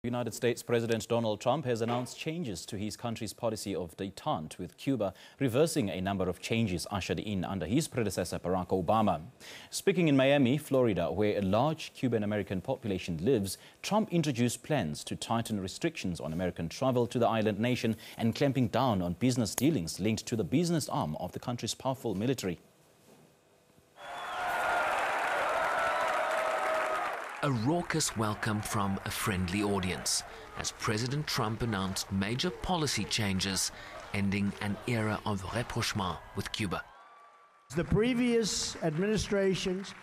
United States President Donald Trump has announced changes to his country's policy of détente with Cuba, reversing a number of changes ushered in under his predecessor Barack Obama. Speaking in Miami, Florida, where a large Cuban-American population lives, Trump introduced plans to tighten restrictions on American travel to the island nation and clamping down on business dealings linked to the business arm of the country's powerful military. A raucous welcome from a friendly audience as President Trump announced major policy changes, ending an era of rapprochement with Cuba. The previous administration's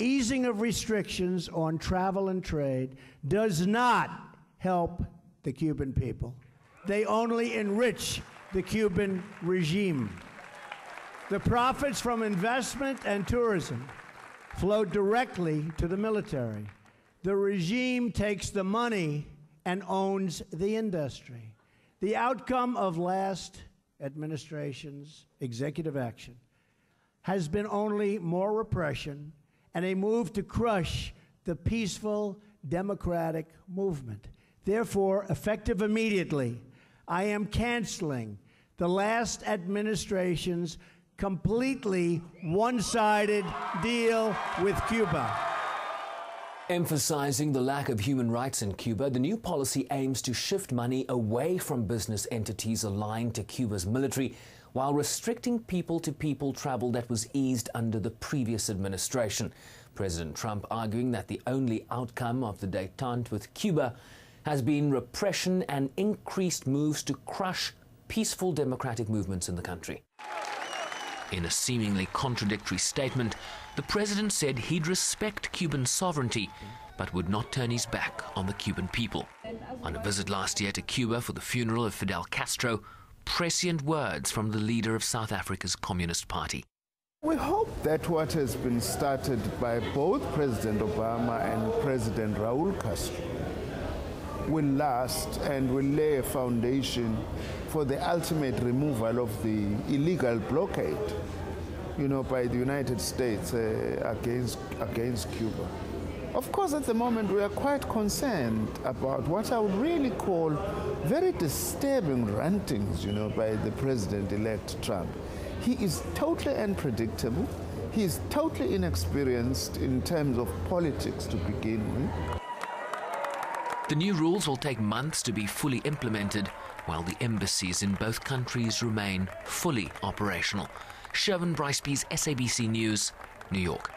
easing of restrictions on travel and trade does not help the Cuban people. They only enrich the Cuban regime. The profits from investment and tourism flow directly to the military. The regime takes the money and owns the industry. The outcome of last administration's executive action has been only more repression and a move to crush the peaceful democratic movement. Therefore, effective immediately, I am canceling the last administration's completely one-sided deal with Cuba. Emphasizing the lack of human rights in Cuba, the new policy aims to shift money away from business entities aligned to Cuba's military while restricting people-to-people travel that was eased under the previous administration. President Trump arguing that the only outcome of the détente with Cuba has been repression and increased moves to crush peaceful democratic movements in the country. In a seemingly contradictory statement, the president said he'd respect Cuban sovereignty, but would not turn his back on the Cuban people. On a visit last year to Cuba for the funeral of Fidel Castro, prescient words from the leader of South Africa's Communist Party. We hope that what has been started by both President Obama and President Raul Castro will last and will lay a foundation for the ultimate removal of the illegal blockade, by the United States against Cuba. Of course, at the moment, we are quite concerned about what I would really call very disturbing rantings, by the President-elect Trump. He is totally unpredictable. He is totally inexperienced in terms of politics to begin with. The new rules will take months to be fully implemented, while the embassies in both countries remain fully operational. Sherwin Bryceby's SABC News, New York.